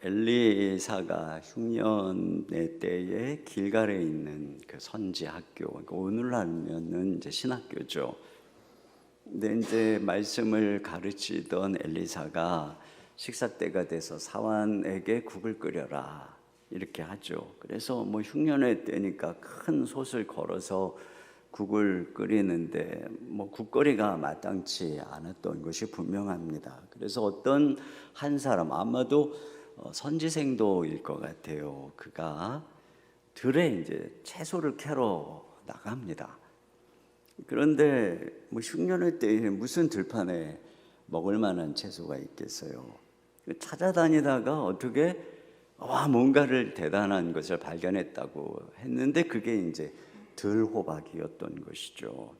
엘리사가 흉년의 때에 길갈에 있는 그 선지 학교, 그러니까 오늘날면은 이제 신학교죠. 근데 이제 말씀을 가르치던 엘리사가 식사 때가 돼서 사환에게 국을 끓여라 이렇게 하죠. 그래서 뭐 흉년의 때니까 큰 솥을 걸어서 국을 끓이는데 뭐 국거리가 마땅치 않았던 것이 분명합니다. 그래서 어떤 한 사람, 아마도 선지생도일 것 같아요. 그가 들에 이제 채소를 캐러 나갑니다. 그런데 뭐 흉년의 때에 무슨 들판에 먹을 만한 채소가 있겠어요. 찾아다니다가 어떻게 뭔가를 대단한 것을 발견했다고 했는데 그게 이제 들호박이었던 것이죠.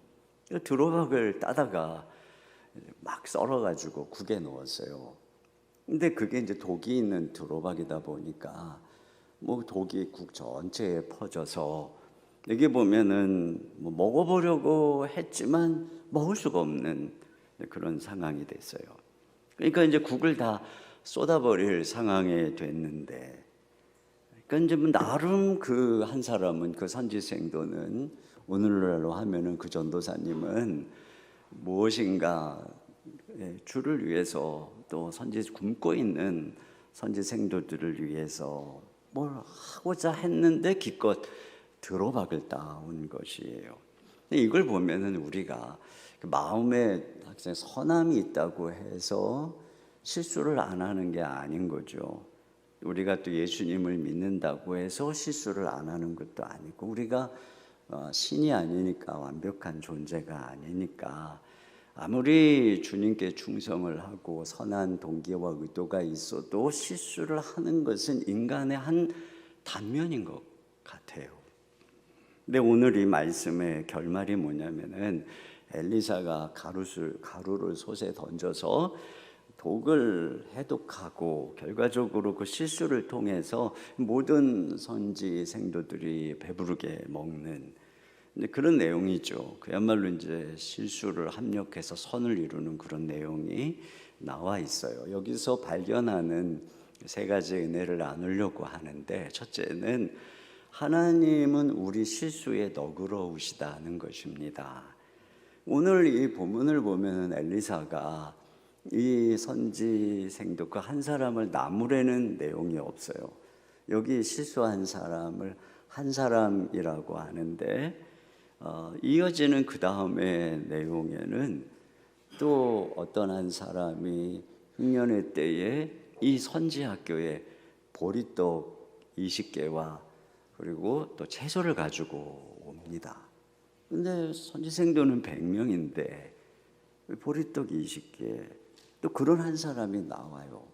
들호박을 따다가 막 썰어가지고 국에 넣었어요. 근데 그게 이제 독이 있는 들호박이다 보니까 뭐 독이 국 전체에 퍼져서 여기 보면은 뭐 먹어보려고 했지만 먹을 수가 없는 그런 상황이 됐어요. 그러니까 이제 국을 다 쏟아버릴 상황에 됐는데, 그러니까 이제 뭐 나름 그 한 사람은, 그 선지생도는, 오늘날로 하면은 그 전도사님은 무엇인가 주를 위해서, 또 굶고 있는 선지생도들을 위해서 뭘 하고자 했는데 기껏 들호박을 따온 것이에요. 이걸 보면은 우리가 마음에 선함이 있다고 해서 실수를 안 하는 게 아닌 거죠. 우리가 또 예수님을 믿는다고 해서 실수를 안 하는 것도 아니고, 우리가 신이 아니니까, 완벽한 존재가 아니니까, 아무리 주님께 충성을 하고 선한 동기와 의도가 있어도 실수를 하는 것은 인간의 한 단면인 것 같아요. 근데 오늘 이 말씀의 결말이 뭐냐면은, 엘리사가 가루를 솥에 던져서 독을 해독하고 결과적으로 그 실수를 통해서 모든 선지 생도들이 배부르게 먹는 그런 내용이죠. 그야말로 이제 실수를 합력해서 선을 이루는 그런 내용이 나와 있어요. 여기서 발견하는 세 가지 은혜를 나누려고 하는데, 첫째는 하나님은 우리 실수에 너그러우시다는 것입니다. 오늘 이 본문을 보면 엘리사가 이 선지생도 그 한 사람을 나무라는 내용이 없어요. 여기 실수한 사람을 한 사람이라고 하는데, 이어지는 그 다음의 내용에는 또 어떤 한 사람이 흉년의 때에 이 선지학교에 보리떡 20개와 그리고 또 채소를 가지고 옵니다. 근데 선지생도는 100명인데 보리떡 20개, 또 그런 한 사람이 나와요.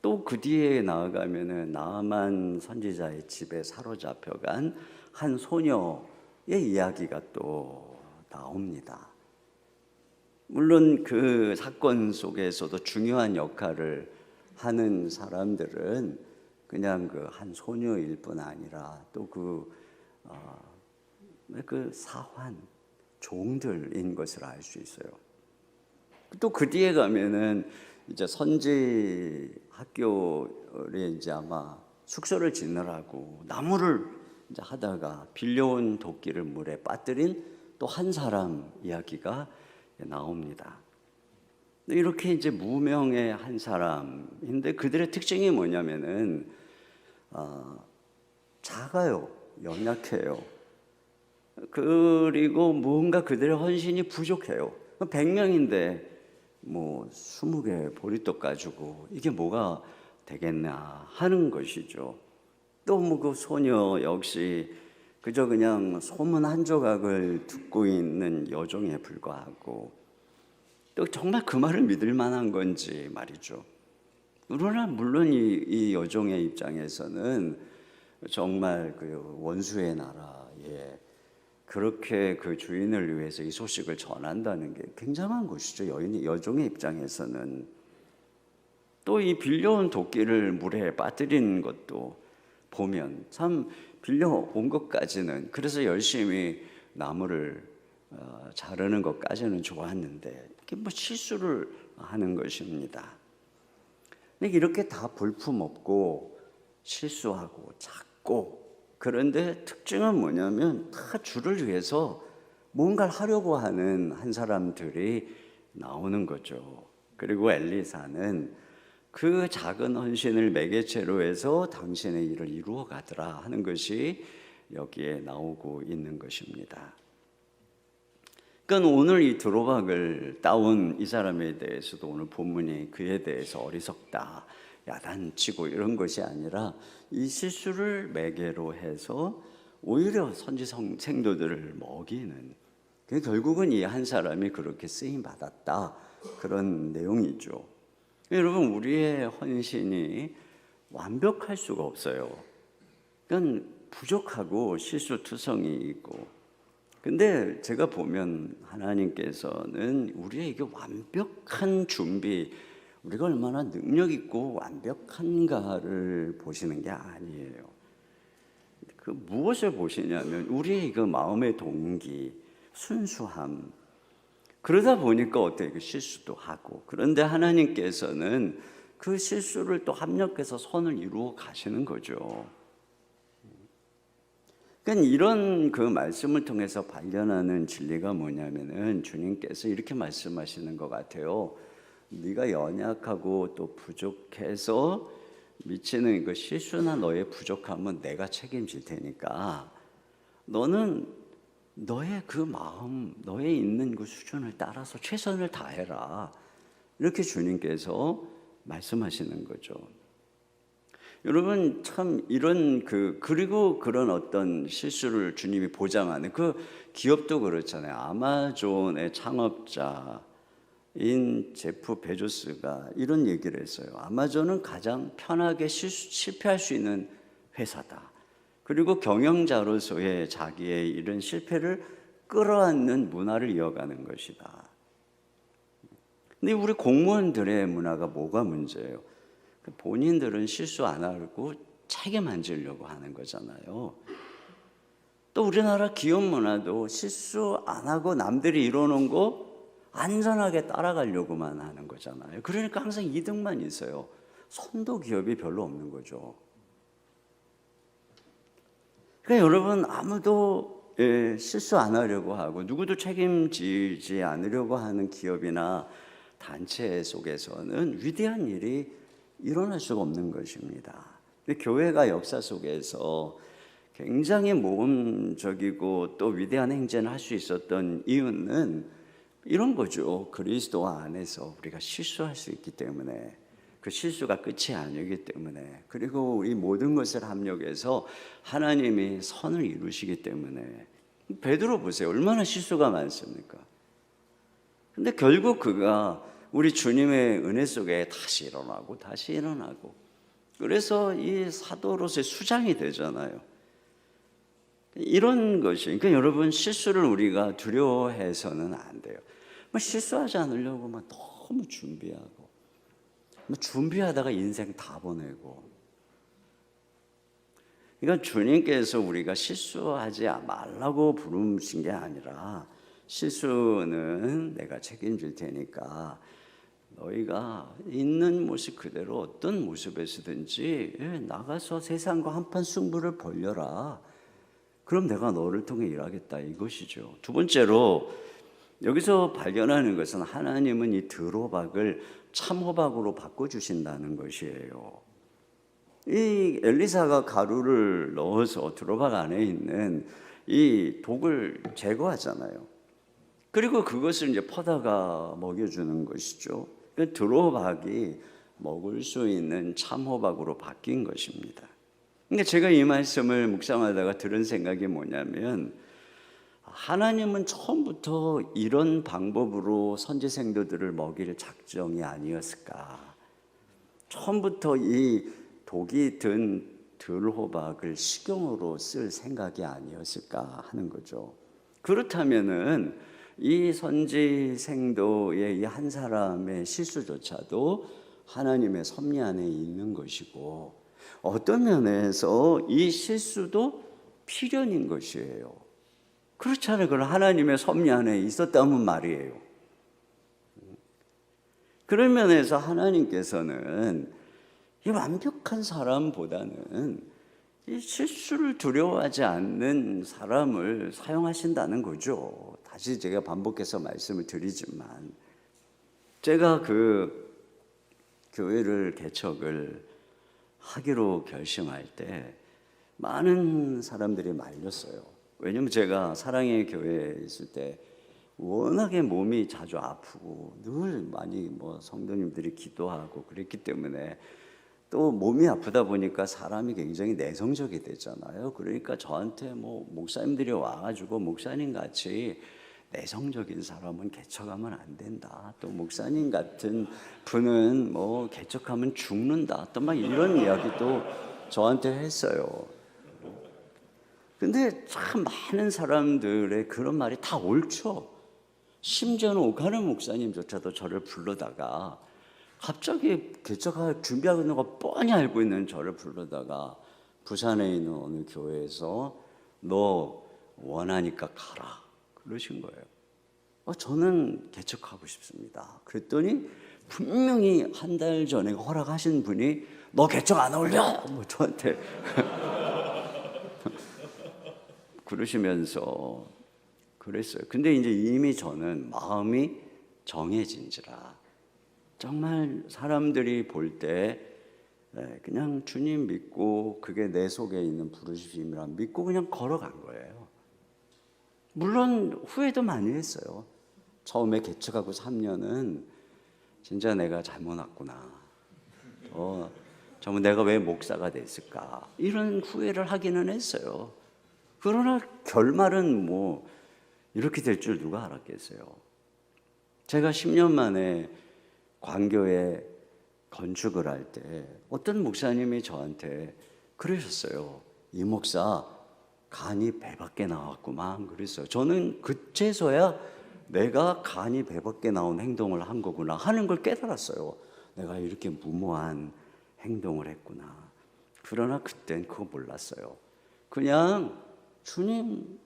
또 그 뒤에 나아가면은 나아만 선지자의 집에 사로잡혀간 한 소녀의 이야기가 또 나옵니다. 물론 그 사건 속에서도 중요한 역할을 하는 사람들은 그냥 그 한 소녀일 뿐 아니라 또 그 사환, 종들인 것을 알 수 있어요. 또 그 뒤에 가면은 이제 선지 학교에 이제 아마 숙소를 지느라고 나무를 이제 하다가 빌려온 도끼를 물에 빠뜨린 또 한 사람 이야기가 나옵니다. 이렇게 이제 무명의 한 사람인데, 그들의 특징이 뭐냐면은 작아요, 연약해요. 그리고 뭔가 그들의 헌신이 부족해요. 100명인데 뭐 20개 보리떡 가지고 이게 뭐가 되겠나 하는 것이죠. 또 뭐 그 소녀 역시 그저 그냥 소문 한 조각을 듣고 있는 여종에 불과하고, 또 정말 그 말을 믿을 만한 건지 말이죠. 그러나 물론 이 여종의 입장에서는 정말 그 원수의 나라에 그렇게 그 주인을 위해서 이 소식을 전한다는 게 굉장한 것이죠. 여종의 입장에서는. 또 이 빌려온 도끼를 물에 빠뜨린 것도 보면 참 빌려온 것까지는, 그래서 열심히 나무를 자르는 것까지는 좋았는데 이게 뭐 실수를 하는 것입니다. 근데 이렇게 다 볼품없고 실수하고 작고, 그런데 특징은 뭐냐면 다 주를 위해서 뭔가를 하려고 하는 한 사람들이 나오는 거죠. 그리고 엘리사는 그 작은 헌신을 매개체로 해서 당신의 일을 이루어 가더라 하는 것이 여기에 나오고 있는 것입니다. 그러니까 오늘 이 드로박을 따온 이 사람에 대해서도 오늘 본문이 그에 대해서 어리석다, 야단치고 이런 것이 아니라 이 실수를 매개로 해서 오히려 선지 생도들을 먹이는, 결국은 이 한 사람이 그렇게 쓰임 받았다, 그런 내용이죠. 여러분, 우리의 헌신이 완벽할 수가 없어요. 그러니까 부족하고 실수투성이 있고, 근데 제가 보면 하나님께서는 우리에게 완벽한 준비, 우리가 얼마나 능력 있고 완벽한가를 보시는 게 아니에요. 그 무엇을 보시냐면 우리의 그 마음의 동기, 순수함. 그러다 보니까 어떻게 실수도 하고, 그런데 하나님께서는 그 실수를 또 합력해서 선을 이루어 가시는 거죠. 그러니까 이런 그 말씀을 통해서 발견하는 진리가 뭐냐면은 주님께서 이렇게 말씀하시는 것 같아요. 네가 연약하고 또 부족해서 미치는 그 실수나 너의 부족함은 내가 책임질 테니까 너는 너의 그 마음, 너의 있는 그 수준을 따라서 최선을 다해라. 이렇게 주님께서 말씀하시는 거죠. 여러분, 참 이런 그리고 그런 어떤 실수를 주님이 보장하는 그 기업도 그렇잖아요. 아마존의 창업자인 제프 베조스가 이런 얘기를 했어요. 아마존은 가장 편하게 실패할 수 있는 회사다. 그리고 경영자로서의 자기의 이런 실패를 끌어안는 문화를 이어가는 것이다. 근데 우리 공무원들의 문화가 뭐가 문제예요? 본인들은 실수 안 하고 책임 안 지려고 하는 거잖아요. 또 우리나라 기업 문화도 실수 안 하고 남들이 이뤄놓은 거 안전하게 따라가려고만 하는 거잖아요. 그러니까 항상 이득만 있어요. 선도 기업이 별로 없는 거죠. 그러니까 여러분, 아무도 실수 안 하려고 하고 누구도 책임지지 않으려고 하는 기업이나 단체 속에서는 위대한 일이 일어날 수가 없는 것입니다. 교회가 역사 속에서 굉장히 모험적이고 또 위대한 행진을 할 수 있었던 이유는 이런 거죠. 그리스도 안에서 우리가 실수할 수 있기 때문에, 그 실수가 끝이 아니기 때문에, 그리고 이 모든 것을 합력해서 하나님이 선을 이루시기 때문에. 베드로 보세요. 얼마나 실수가 많습니까? 근데 결국 그가 우리 주님의 은혜 속에 다시 일어나고 다시 일어나고, 그래서 이 사도로서의 수장이 되잖아요. 이런 것이, 그러니까 여러분, 실수를 우리가 두려워해서는 안 돼요. 실수하지 않으려고 너무 준비하고, 준비하다가 인생 다 보내고. 그러니까 주님께서 우리가 실수하지 말라고 부르신 게 아니라, 실수는 내가 책임질 테니까 너희가 있는 모습 그대로 어떤 모습에서든지 나가서 세상과 한판 승부를 벌려라. 그럼 내가 너를 통해 일하겠다, 이것이죠. 두 번째로 여기서 발견하는 것은 하나님은 이 드로박을 참호박으로 바꿔주신다는 것이에요. 이 엘리사가 가루를 넣어서 드로박 안에 있는 이 독을 제거하잖아요. 그리고 그것을 이제 퍼다가 먹여주는 것이죠. 드로박이 먹을 수 있는 참호박으로 바뀐 것입니다. 그러니까 제가 이 말씀을 묵상하다가 들은 생각이 뭐냐면, 하나님은 처음부터 이런 방법으로 선지 생도들을 먹일 작정이 아니었을까? 처음부터 이 독이 든 들호박을 식용으로 쓸 생각이 아니었을까 하는 거죠. 그렇다면은 이 선지 생도의 이 한 사람의 실수조차도 하나님의 섭리 안에 있는 것이고, 어떤 면에서 이 실수도 필연인 것이에요. 그렇잖아요. 그럼 하나님의 섭리 안에 있었다면 말이에요. 그런 면에서 하나님께서는 이 완벽한 사람보다는 이 실수를 두려워하지 않는 사람을 사용하신다는 거죠. 다시 제가 반복해서 말씀을 드리지만, 제가 그 교회를 개척을 하기로 결심할 때 많은 사람들이 말렸어요. 왜냐면 제가 사랑의 교회에 있을 때 워낙에 몸이 자주 아프고 늘 많이 성도님들이 기도하고 그랬기 때문에, 또 몸이 아프다 보니까 사람이 굉장히 내성적이 되잖아요. 그러니까 저한테 목사님들이 와가지고 목사님 같이 내성적인 사람은 개척하면 안 된다, 또 목사님 같은 분은 개척하면 죽는다, 또 막 이런 이야기도 저한테 했어요. 근데 참 많은 사람들의 그런 말이 다 옳죠. 심지어는 오카노 목사님조차도 저를 부르다가, 갑자기 개척할 준비하고 있는 거 뻔히 알고 있는 저를 부르다가 부산에 있는 어느 교회에서 너 원하니까 가라 그러신 거예요. 저는 개척하고 싶습니다. 그랬더니 분명히 한 달 전에 허락하신 분이 너 개척 안 어울려? 저한테 그러시면서 그랬어요. 근데 이제 이미 저는 마음이 정해진지라, 정말 사람들이 볼 때 그냥 주님 믿고 그게 내 속에 있는 부르심이라 믿고 그냥 걸어간 거예요. 물론 후회도 많이 했어요. 처음에 개척하고 3년은 진짜 내가 잘못 왔구나, 정말 내가 왜 목사가 됐을까, 이런 후회를 하기는 했어요. 그러나 결말은 이렇게 될 줄 누가 알았겠어요. 제가 10년 만에 광교에 건축을 할 때 어떤 목사님이 저한테 그러셨어요. 이 목사 간이 배 밖에 나왔구만 그랬어요. 저는 그제서야 내가 간이 배 밖에 나온 행동을 한 거구나 하는 걸 깨달았어요. 내가 이렇게 무모한 행동을 했구나. 그러나 그땐 그거 몰랐어요. 그냥 주님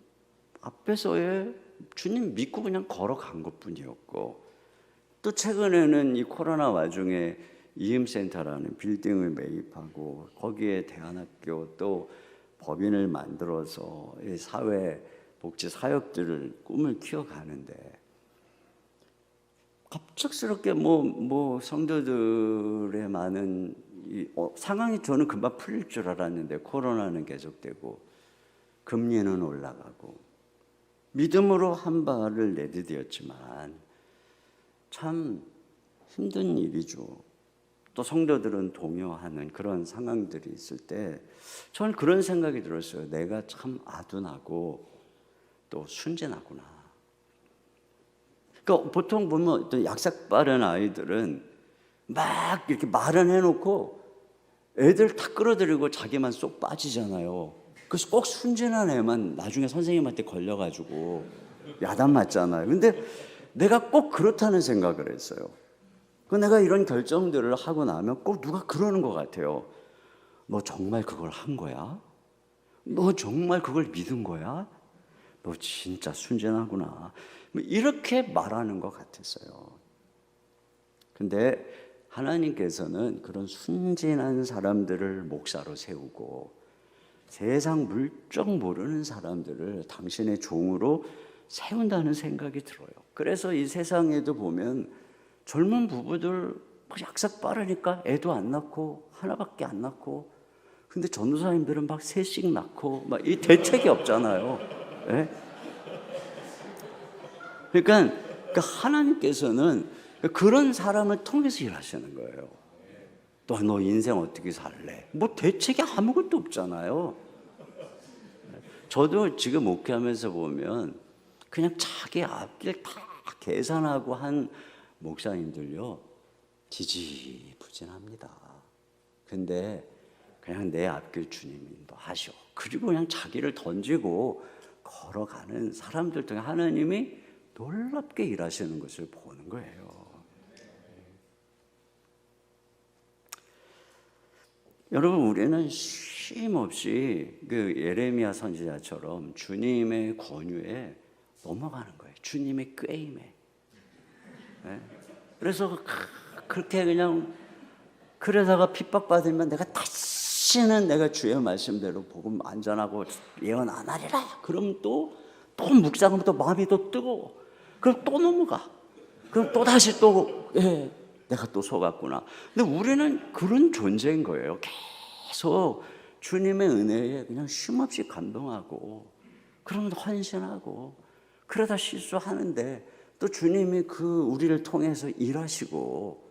앞에서의 주님 믿고 그냥 걸어간 것뿐이었고, 또 최근에는 이 코로나 와중에 이음센터라는 빌딩을 매입하고 거기에 대안학교 또 법인을 만들어서 사회 복지 사역들을 꿈을 키워가는데, 갑작스럽게 성도들의 많은 상황이 저는 금방 풀릴 줄 알았는데 코로나는 계속되고 금리는 올라가고 믿음으로 한 발을 내디뎠지만 참 힘든 일이죠. 또 성도들은 동요하는 그런 상황들이 있을 때 저는 그런 생각이 들었어요. 내가 참 아둔하고 또 순진하구나. 그러니까 보통 보면 어떤 약삭 빠른 아이들은 막 이렇게 말은 해놓고 애들 다 끌어들이고 자기만 쏙 빠지잖아요. 그래서 꼭 순진한 애만 나중에 선생님한테 걸려가지고 야단 맞잖아요. 근데 내가 꼭 그렇다는 생각을 했어요. 내가 이런 결정들을 하고 나면 꼭 누가 그러는 것 같아요. 너 정말 그걸 한 거야? 너 정말 그걸 믿은 거야? 너 진짜 순진하구나. 이렇게 말하는 것 같았어요. 근데 하나님께서는 그런 순진한 사람들을 목사로 세우고 세상 물정 모르는 사람들을 당신의 종으로 세운다는 생각이 들어요. 그래서 이 세상에도 보면 젊은 부부들 약삭 빠르니까 애도 안 낳고 하나밖에 안 낳고, 근데 전도사님들은 막 셋씩 낳고 막 이 대책이 없잖아요. 네? 그러니까 하나님께서는 그런 사람을 통해서 일하시는 거예요. 또 너 인생 어떻게 살래? 대책이 아무것도 없잖아요. 저도 지금 목회하면서 보면 그냥 자기 앞길 다 계산하고 한 목사님들요 지지부진합니다. 근데 그냥 내 앞길 주님이 인도하셔. 그리고 그냥 자기를 던지고 걸어가는 사람들 중에 하나님이 놀랍게 일하시는 것을 보는 거예요. 여러분, 우리는 쉼없이 그 예레미야 선지자처럼 주님의 권유에 넘어가는 거예요. 주님의 꾀임에. 네? 그래서 그렇게 그냥 그러다가 핍박받으면 내가 다시는 내가 주의 말씀대로 복음 안 전하고 예언 안 하리라. 그럼 또 묵상하면 또 마음이 또 뜨거워. 그럼 또 넘어가. 그럼 또 다시 내가 또 속았구나. 근데 우리는 그런 존재인 거예요. 계속 주님의 은혜에 그냥 쉼없이 감동하고, 그러면 헌신하고, 그러다 실수하는데 또 주님이 우리를 통해서 일하시고,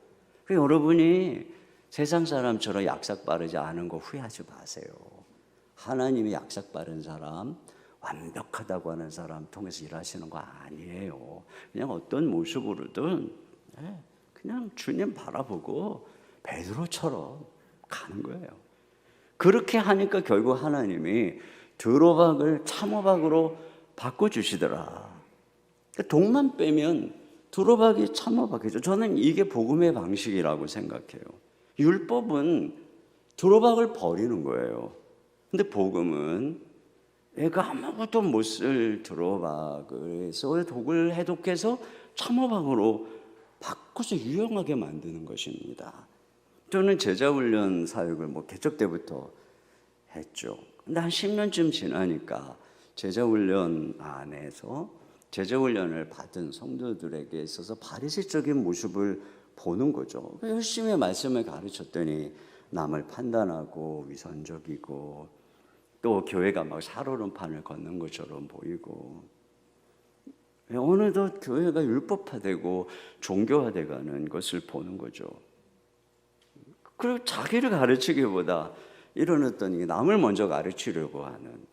여러분이 세상 사람처럼 약삭 빠르지 않은 거 후회하지 마세요. 하나님이 약삭 빠른 사람, 완벽하다고 하는 사람 통해서 일하시는 거 아니에요. 그냥 어떤 모습으로든 그냥 주님 바라보고 베드로처럼 가는 거예요. 그렇게 하니까 결국 하나님이 드로박을 참호박으로 바꿔주시더라. 독만 빼면 드로박이 참호박이죠. 저는 이게 복음의 방식이라고 생각해요. 율법은 드로박을 버리는 거예요. 근데 복음은 애가 아무것도 못 쓸 드로박을 해서 독을 해독해서 참호박으로 바꿔서 유용하게 만드는 것입니다. 저는 제자훈련 사역을 개척 때부터 했죠. 근데 한 10년쯤 지나니까 제자훈련 안에서 제자훈련을 받은 성도들에게 있어서 바리새적인 모습을 보는 거죠. 열심히 말씀을 가르쳤더니 남을 판단하고 위선적이고, 또 교회가 막 살얼음판을 걷는 것처럼 보이고, 어느덧 교회가 율법화되고 종교화되가는 것을 보는 거죠. 그리고 자기를 가르치기보다 이런 어떤 남을 먼저 가르치려고 하는.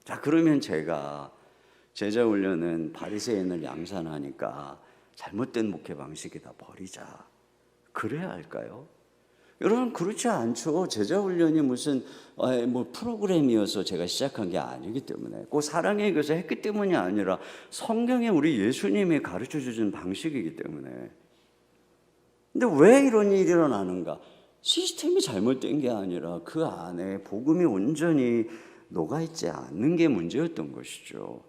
자, 그러면 제가 제자훈련은 바리새인을 양산하니까 잘못된 목회 방식이다, 버리자, 그래야 할까요? 여러분, 그렇지 않죠. 제자훈련이 무슨 프로그램이어서 제가 시작한 게 아니기 때문에, 꼭 사랑의 교사 했기 때문이 아니라 성경에 우리 예수님이 가르쳐 주신 방식이기 때문에. 근데 왜 이런 일이 일어나는가? 시스템이 잘못된 게 아니라 그 안에 복음이 온전히 녹아있지 않는 게 문제였던 것이죠.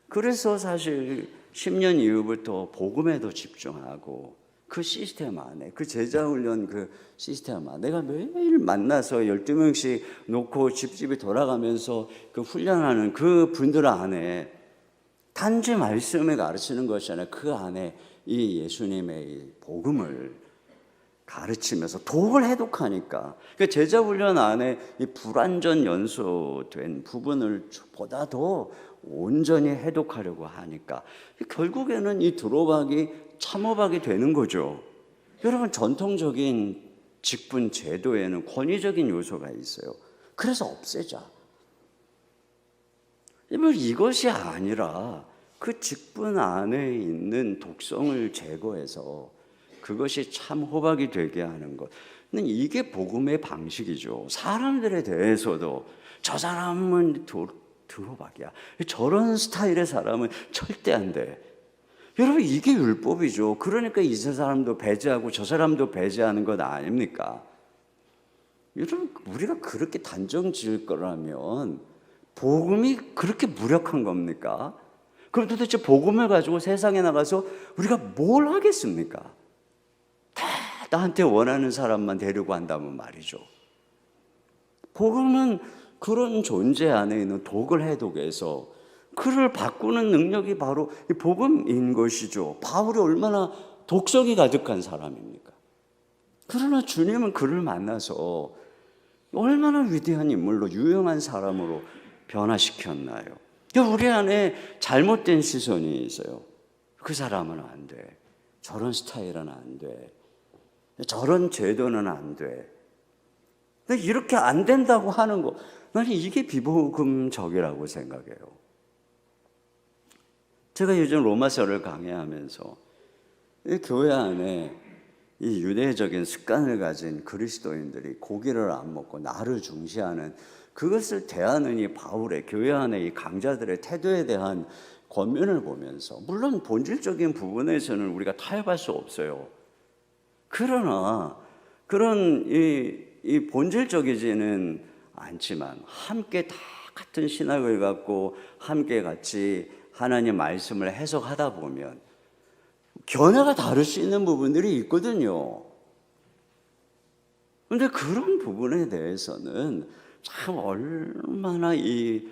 그래서 사실 10년 이후부터 복음에도 집중하고, 그 시스템 안에, 그 제자훈련 그 시스템 안에 내가 매일 만나서 12명씩 놓고 집집이 돌아가면서 그 훈련하는 그 분들 안에 단지 말씀을 가르치는 것이 아니라 그 안에 이 예수님의 이 복음을 가르치면서 독을 해독하니까, 그 제자훈련 안에 이 불완전 연소된 부분을 보다 더 온전히 해독하려고 하니까 결국에는 이 드로박이 참호박이 되는 거죠. 여러분, 전통적인 직분 제도에는 권위적인 요소가 있어요. 그래서 없애자. 이것이 아니라 그 직분 안에 있는 독성을 제거해서 그것이 참호박이 되게 하는 것. 이게 복음의 방식이죠. 사람들에 대해서도 저 사람은 드로박이야, 저런 스타일의 사람은 절대 안 돼. 여러분, 이게 율법이죠. 그러니까 이 사람도 배제하고 저 사람도 배제하는 것 아닙니까? 여러분, 우리가 그렇게 단정 지을 거라면 복음이 그렇게 무력한 겁니까? 그럼 도대체 복음을 가지고 세상에 나가서 우리가 뭘 하겠습니까? 다 나한테 원하는 사람만 데리고 한다면 말이죠. 복음은 그런 존재 안에 있는 독을 해독해서 그를 바꾸는 능력이 바로 이 복음인 것이죠. 바울이 얼마나 독성이 가득한 사람입니까? 그러나 주님은 그를 만나서 얼마나 위대한 인물로, 유용한 사람으로 변화시켰나요? 우리 안에 잘못된 시선이 있어요. 그 사람은 안 돼, 저런 스타일은 안 돼, 저런 제도는 안 돼. 근데 이렇게 안 된다고 하는 거, 나는 이게 비복음적이라고 생각해요. 제가 요즘 로마서를 강의하면서 이 교회 안에 이 유대적인 습관을 가진 그리스도인들이 고기를 안 먹고 나를 중시하는 그것을 대하는 이 바울의 교회 안에 이 강자들의 태도에 대한 권면을 보면서, 물론 본질적인 부분에서는 우리가 타협할 수 없어요. 그러나 그런 이 본질적이지는 않지만 함께 다 같은 신학을 갖고 함께 같이 하나님 말씀을 해석하다 보면 견해가 다를 수 있는 부분들이 있거든요. 그런데 그런 부분에 대해서는 참 얼마나 이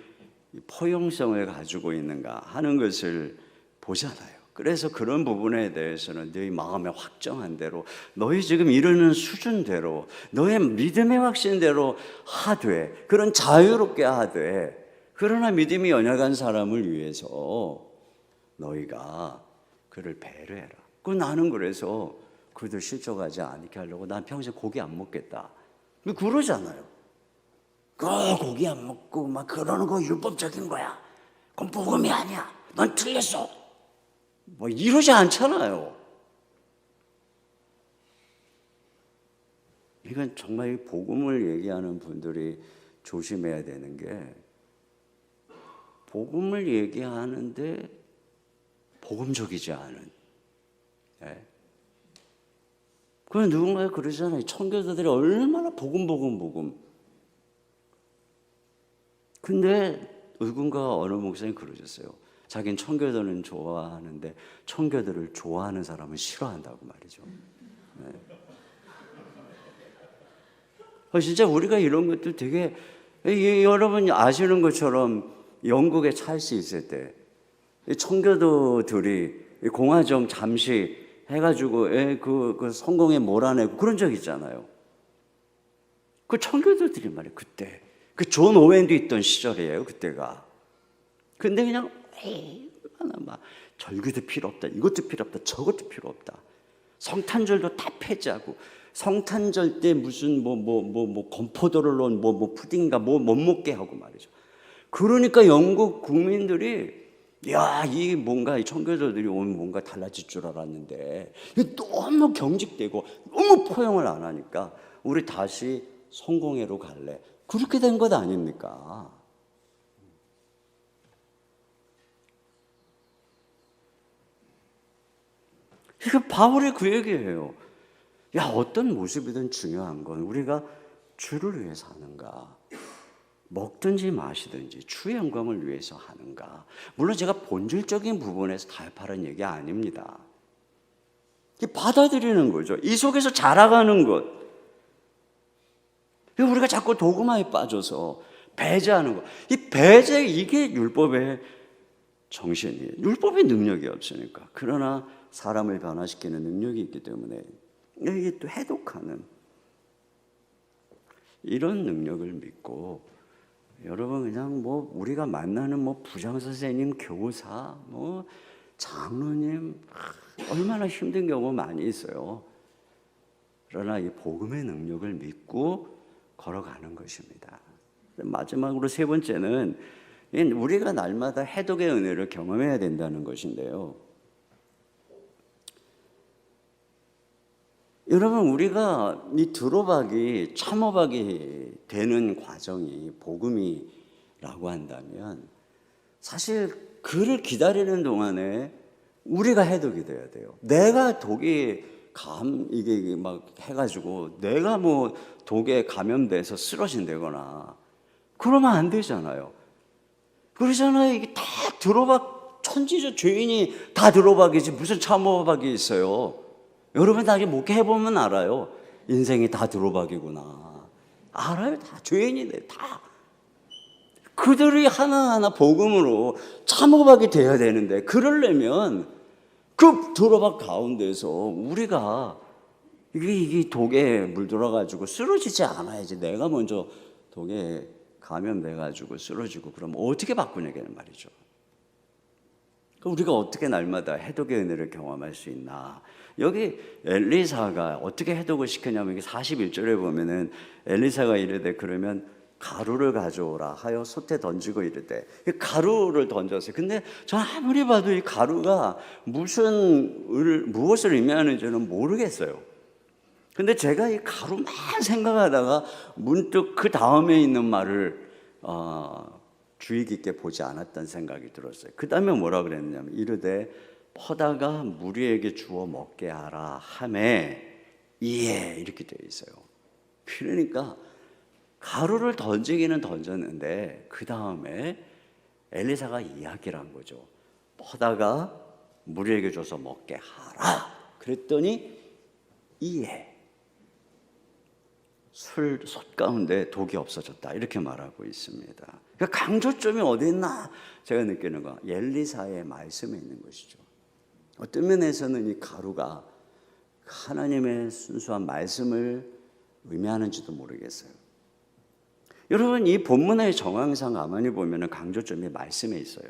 포용성을 가지고 있는가 하는 것을 보잖아요. 그래서 그런 부분에 대해서는 너희 마음에 확정한 대로, 너희 지금 이르는 수준대로, 너의 믿음의 확신대로 하되, 그런 자유롭게 하되, 그러나 믿음이 연약한 사람을 위해서 너희가 그를 배려해라. 나는 그래서 그들 실족하지 않게 하려고 난 평생 고기 안 먹겠다. 그러잖아요. 고기 안 먹고 막 그러는 거 율법적인 거야. 그건 복음이 아니야. 넌 틀렸어. 뭐 이러지 않잖아요. 이건 정말 복음을 얘기하는 분들이 조심해야 되는 게, 복음을 얘기하는데 복음적이지 않은. 예. 그럼 누군가 그러잖아요. 청교도들이 얼마나 복음. 근데 누군가 어느 목사님 그러셨어요. 자기는 청교도는 좋아하는데 청교도를 좋아하는 사람은 싫어한다고 말이죠. 네. 진짜 우리가 이런 것도 되게, 여러분 아시는 것처럼 영국에 찰스 있을 때 청교도들이 공화정 잠시 해가지고 그 성공에 몰아내고 그런 적 있잖아요. 그 청교도들이 말이에요. 그때 그 존 오웬도 있던 시절이에요. 그때가. 근데 그냥 얼마나 막 절기도 필요 없다, 이것도 필요 없다, 저것도 필요 없다. 성탄절도 다 폐지하고, 성탄절 때 무슨 건포도를 넣은 푸딩인가 못 먹게 하고 말이죠. 그러니까 영국 국민들이 이 뭔가 이 청교도들이 오면 뭔가 달라질 줄 알았는데 너무 경직되고 너무 포용을 안 하니까 우리 다시 성공회로 갈래. 그렇게 된 것 아닙니까? 이거 바울이 그 얘기예요. 어떤 모습이든 중요한 건 우리가 주를 위해서 하는가, 먹든지 마시든지 주의 영광을 위해서 하는가. 물론 제가 본질적인 부분에서 타협하라는 얘기 아닙니다. 받아들이는 거죠. 이 속에서 자라가는 것. 우리가 자꾸 도구마에 빠져서 배제하는 것. 이 배제, 이게 율법의 정신이에요. 율법의 능력이 없으니까. 그러나 사람을 변화시키는 능력이 있기 때문에 이게 또 해독하는 이런 능력을 믿고, 여러분 그냥 우리가 만나는 부장 선생님, 교사, 장로님 얼마나 힘든 경우 많이 있어요. 그러나 이 복음의 능력을 믿고 걸어가는 것입니다. 마지막으로 세 번째는 우리가 날마다 해독의 은혜를 경험해야 된다는 것인데요. 여러분, 우리가 이 들어박이, 참호박이 되는 과정이 복음이라고 한다면 사실 그를 기다리는 동안에 우리가 해독이 돼야 돼요. 내가 독이 이게 막 해가지고 내가 독에 감염돼서 쓰러진다거나 그러면 안 되잖아요. 그러잖아요. 이게 다 들어박, 천지적 죄인이 다 들어박이지 무슨 참호박이 있어요. 여러분 나중에 목회해보면 알아요. 인생이 다 들어박이구나. 알아요. 다 죄인이네. 다. 그들이 하나하나 복음으로 참호박이 돼야 되는데, 그러려면 그 들어박 가운데서 우리가 이게 독에 물들어가지고 쓰러지지 않아야지. 내가 먼저 독에 감염돼가지고 쓰러지고 그러면 어떻게 바꾸냐는 말이죠. 우리가 어떻게 날마다 해독의 은혜를 경험할 수 있나? 여기 엘리사가 어떻게 해독을 시켰냐면 41절에 보면은 엘리사가 이르되 그러면 가루를 가져오라 하여 솥에 던지고 이르되, 가루를 던졌어요. 근데 저는 아무리 봐도 이 가루가 무엇을 의미하는지는 모르겠어요. 근데 제가 이 가루만 생각하다가 문득 그 다음에 있는 말을 주의 깊게 보지 않았던 생각이 들었어요. 그 다음에 뭐라 그랬냐면 이르되 퍼다가 무리에게 주어 먹게 하라 하매 이에 이렇게 되어 있어요. 그러니까 가루를 던지기는 던졌는데 그 다음에 엘리사가 이야기를 한 거죠. 퍼다가 무리에게 줘서 먹게 하라. 그랬더니 이에. 솥 가운데 독이 없어졌다 이렇게 말하고 있습니다. 그러니까 강조점이 어디 있나 제가 느끼는 건 엘리사의 말씀에 있는 것이죠. 어떤 면에서는 이 가루가 하나님의 순수한 말씀을 의미하는지도 모르겠어요. 여러분, 이 본문의 정황상 가만히 보면 강조점이 말씀에 있어요.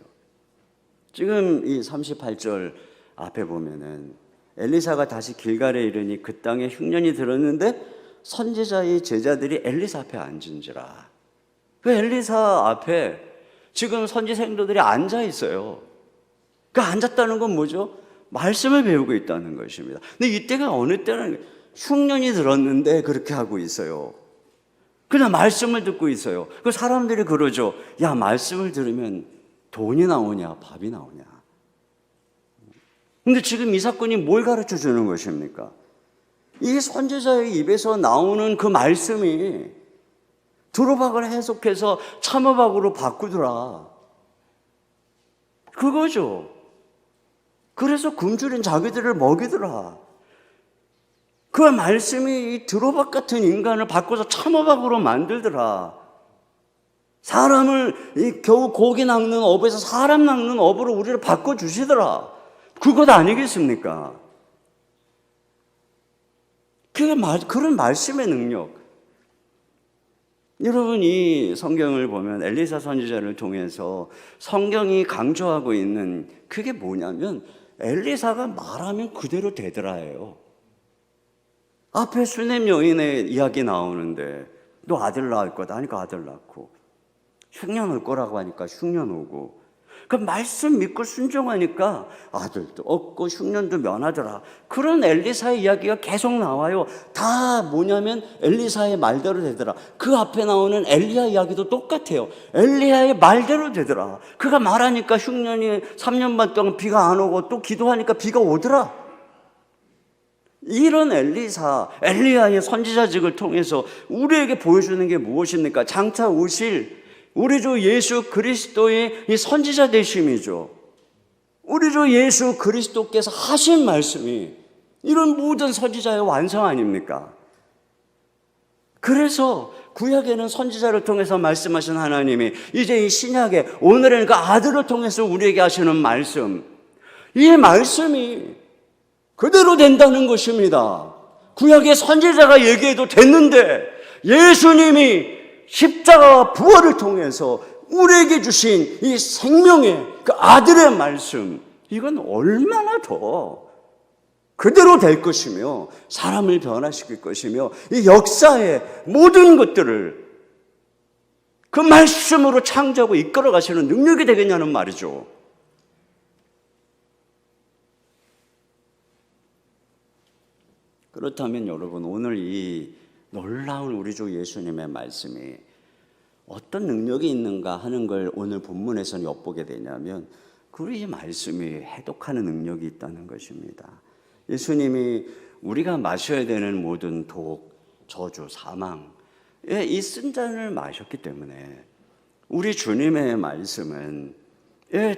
지금 이 38절 앞에 보면은 엘리사가 다시 길갈에 이르니 그 땅에 흉년이 들었는데 선지자의 제자들이 엘리사 앞에 앉은지라. 그 엘리사 앞에 지금 선지생도들이 앉아 있어요. 그 앉았다는 건 뭐죠? 말씀을 배우고 있다는 것입니다. 근데 이때가 어느 때는 흉년이 들었는데 그렇게 하고 있어요. 그냥 말씀을 듣고 있어요. 그 사람들이 그러죠. 야, 말씀을 들으면 돈이 나오냐, 밥이 나오냐. 근데 지금 이 사건이 뭘 가르쳐 주는 것입니까? 이 선지자의 입에서 나오는 그 말씀이 두로박을 해석해서 참호박으로 바꾸더라. 그거죠. 그래서 굶주린 자기들을 먹이더라. 그 말씀이 이 두로박 같은 인간을 바꿔서 참호박으로 만들더라. 사람을 이 겨우 고기 낚는 업에서 사람 낚는 업으로 우리를 바꿔주시더라. 그것 아니겠습니까? 그런 말씀의 능력. 여러분, 이 성경을 보면 엘리사 선지자를 통해서 성경이 강조하고 있는 그게 뭐냐면 엘리사가 말하면 그대로 되더라예요. 앞에 수넴 여인의 이야기 나오는데 너 아들 낳을 거다 하니까 아들 낳고, 흉년 올 거라고 하니까 흉년 오고, 그 말씀 믿고 순종하니까 아들도 얻고 흉년도 면하더라. 그런 엘리사의 이야기가 계속 나와요. 다 뭐냐면 엘리사의 말대로 되더라. 그 앞에 나오는 엘리야 이야기도 똑같아요. 엘리야의 말대로 되더라. 그가 말하니까 흉년이 3년 반 동안 비가 안 오고, 또 기도하니까 비가 오더라. 이런 엘리야의 선지자직을 통해서 우리에게 보여주는 게 무엇입니까? 장차 오실 우리 주 예수 그리스도의 이 선지자 되심이죠. 우리 주 예수 그리스도께서 하신 말씀이 이런 모든 선지자의 완성 아닙니까? 그래서 구약에는 선지자를 통해서 말씀하신 하나님이 이제 이 신약에 오늘은 그 아들을 통해서 우리에게 하시는 말씀, 이 말씀이 그대로 된다는 것입니다. 구약의 선지자가 얘기해도 됐는데 예수님이 십자가와 부활을 통해서 우리에게 주신 이 생명의 그 아들의 말씀, 이건 얼마나 더 그대로 될 것이며 사람을 변화시킬 것이며 이 역사의 모든 것들을 그 말씀으로 창조하고 이끌어 가시는 능력이 되겠냐는 말이죠. 그렇다면 여러분, 오늘 이 놀라운 우리 주 예수님의 말씀이 어떤 능력이 있는가 하는 걸 오늘 본문에서는 엿보게 되냐면 그 말씀이 해독하는 능력이 있다는 것입니다. 예수님이 우리가 마셔야 되는 모든 독, 저주, 사망, 이 쓴 잔을 마셨기 때문에 우리 주님의 말씀은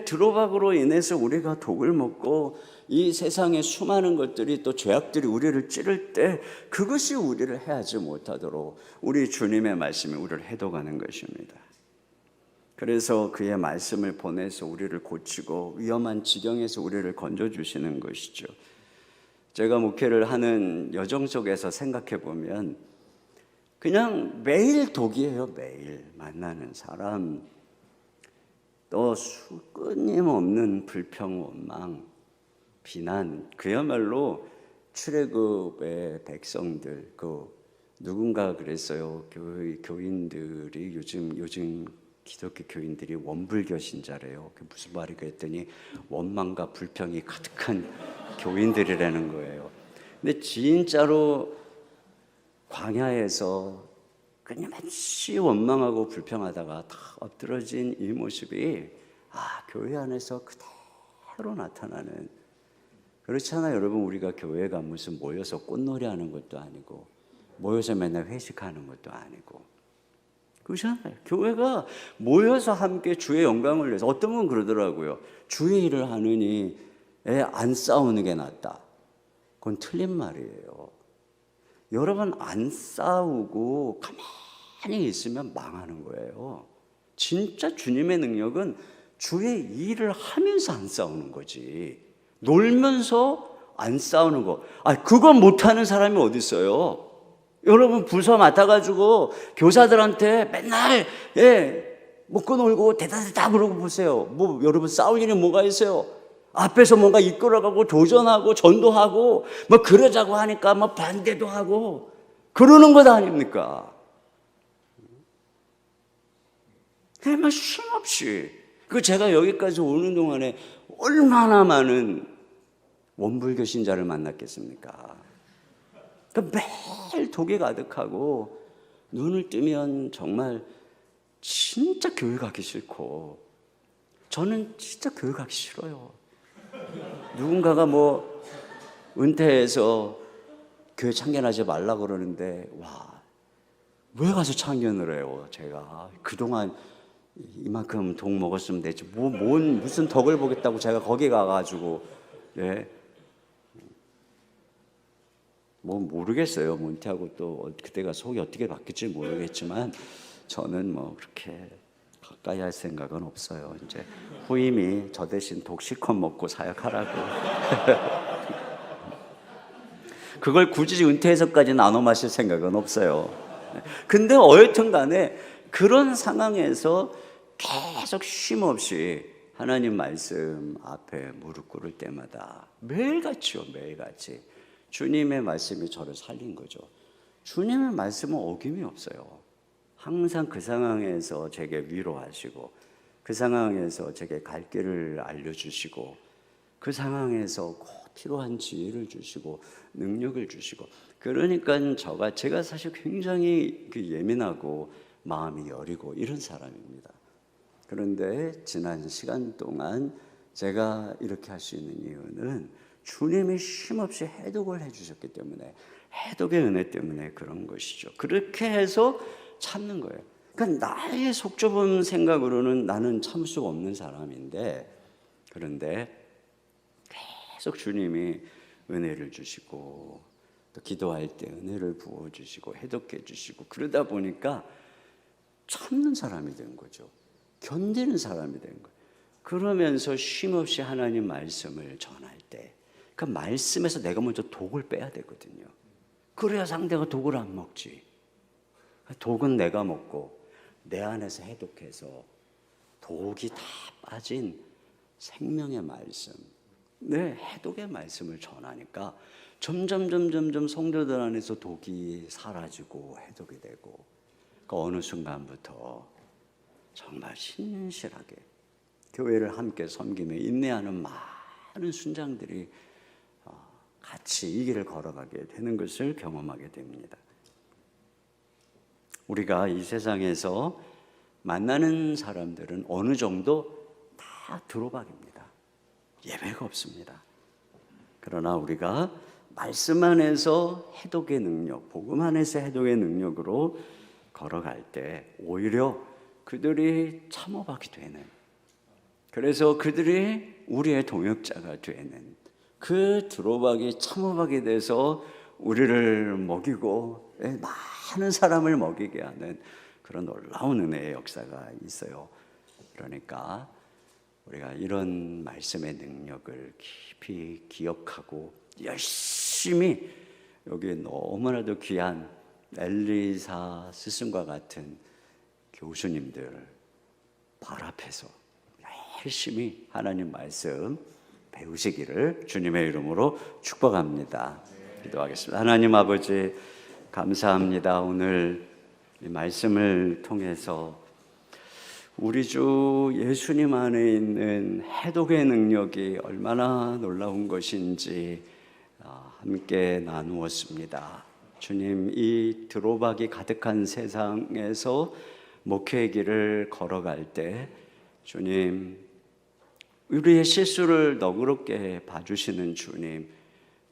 드로박으로 인해서 우리가 독을 먹고 이 세상의 수많은 것들이 또 죄악들이 우리를 찌를 때 그것이 우리를 해하지 못하도록 우리 주님의 말씀이 우리를 해독하는 것입니다. 그래서 그의 말씀을 보내서 우리를 고치고 위험한 지경에서 우리를 건져주시는 것이죠. 제가 목회를 하는 여정 속에서 생각해 보면 그냥 매일 독이에요. 매일 만나는 사람, 또 끊임없는 불평, 원망, 비난, 그야말로 출애굽의 백성들, 누군가 그랬어요. 교인들이 요즘 기독교 교인들이 원불교 신자래요. 그게 무슨 말이까 했더니 원망과 불평이 가득한 교인들이라는 거예요. 근데 진짜로 광야에서 끊임없이 원망하고 불평하다가 다 엎드러진 이 모습이 교회 안에서 그대로 나타나는, 그렇지 않아요 여러분? 우리가 교회가 무슨 모여서 꽃놀이 하는 것도 아니고 모여서 맨날 회식하는 것도 아니고, 그렇잖아요. 교회가 모여서 함께 주의 영광을 위해서, 어떤 분 그러더라고요. 주의 일을 하느니 안 싸우는 게 낫다. 그건 틀린 말이에요. 여러분 안 싸우고 가만히 있으면 망하는 거예요. 진짜 주님의 능력은 주의 일을 하면서 안 싸우는 거지. 놀면서 안 싸우는 거. 그건 못하는 사람이 어디 있어요? 여러분 부서 맡아가지고 교사들한테 맨날 먹고 놀고 대다대다 그러고 보세요. 여러분 싸울 일이 뭐가 있어요? 앞에서 뭔가 이끌어가고 도전하고 전도하고 그러자고 하니까 반대도 하고 그러는 것 아닙니까? 그냥 쉼없이. 제가 여기까지 오는 동안에 얼마나 많은 원불교 신자를 만났겠습니까? 매일 독이 가득하고 눈을 뜨면 정말 진짜 교회 가기 싫고, 저는 진짜 교회 가기 싫어요. 누군가가 은퇴해서 교회 참견하지 말라고 그러는데 왜 가서 참견을 해요? 제가 그동안 이만큼 독 먹었으면 되지 무슨 덕을 보겠다고 제가 거기 가가지고 모르겠어요. 은퇴하고 또 그때가 속이 어떻게 바뀔지 모르겠지만 저는 그렇게 가까이 할 생각은 없어요. 이제 후임이 저 대신 독 실컷 먹고 사역하라고. 그걸 굳이 은퇴해서까지 나눠 마실 생각은 없어요. 근데 어쨌든 간에 그런 상황에서 계속 쉼없이 하나님 말씀 앞에 무릎 꿇을 때마다 매일같이요, 매일같이 주님의 말씀이 저를 살린 거죠. 주님의 말씀은 어김이 없어요. 항상 그 상황에서 제게 위로하시고, 그 상황에서 제게 갈 길을 알려주시고, 그 상황에서 꼭 필요한 지혜를 주시고 능력을 주시고. 그러니까 제가 사실 굉장히 예민하고 마음이 여리고 이런 사람입니다. 그런데 지난 시간 동안 제가 이렇게 할 수 있는 이유는 주님이 쉼없이 해독을 해주셨기 때문에, 해독의 은혜 때문에 그런 것이죠. 그렇게 해서 참는 거예요. 그러니까 나의 속 좁은 생각으로는 나는 참을 수가 없는 사람인데, 그런데 계속 주님이 은혜를 주시고 또 기도할 때 은혜를 부어주시고 해독해 주시고, 그러다 보니까 참는 사람이 된 거죠. 견디는 사람이 된 거예요. 그러면서 쉼없이 하나님 말씀을 전할 때 그 말씀에서 내가 먼저 독을 빼야 되거든요. 그래야 상대가 독을 안 먹지. 독은 내가 먹고 내 안에서 해독해서 독이 다 빠진 생명의 말씀, 해독의 말씀을 전하니까 점점 성도들 안에서 독이 사라지고 해독이 되고, 어느 순간부터 정말 신실하게 교회를 함께 섬기며 인내하는 많은 순장들이 같이 이 길을 걸어가게 되는 것을 경험하게 됩니다. 우리가 이 세상에서 만나는 사람들은 어느 정도 다 드로박입니다. 예외가 없습니다. 그러나 우리가 말씀 안에서 해독의 능력, 복음 안에서 해독의 능력으로 걸어갈 때 오히려 그들이 참호박이 되는, 그래서 그들이 우리의 동역자가 되는, 그 드로박이 참호박이 돼서 우리를 먹이고 많은 사람을 먹이게 하는 그런 놀라운 은혜의 역사가 있어요. 그러니까 우리가 이런 말씀의 능력을 깊이 기억하고 열심히, 여기 너무나도 귀한 엘리사 스승과 같은 교수님들 발 앞에서 열심히 하나님 말씀 배우시기를 주님의 이름으로 축복합니다. 기도하겠습니다. 하나님 아버지, 감사합니다. 오늘 이 말씀을 통해서 우리 주 예수님 안에 있는 해독의 능력이 얼마나 놀라운 것인지 함께 나누었습니다. 주님, 이 드로박이 가득한 세상에서 목회의 길을 걸어갈 때 주님, 우리의 실수를 너그럽게 봐주시는 주님,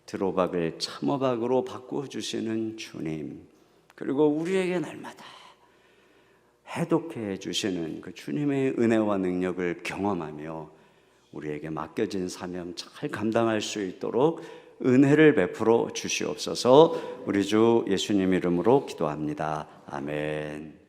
드로박을 참호박으로 바꾸어주시는 주님, 그리고 우리에게 날마다 해독해 주시는 그 주님의 은혜와 능력을 경험하며 우리에게 맡겨진 사명 잘 감당할 수 있도록 은혜를 베풀어 주시옵소서. 우리 주 예수님 이름으로 기도합니다. 아멘.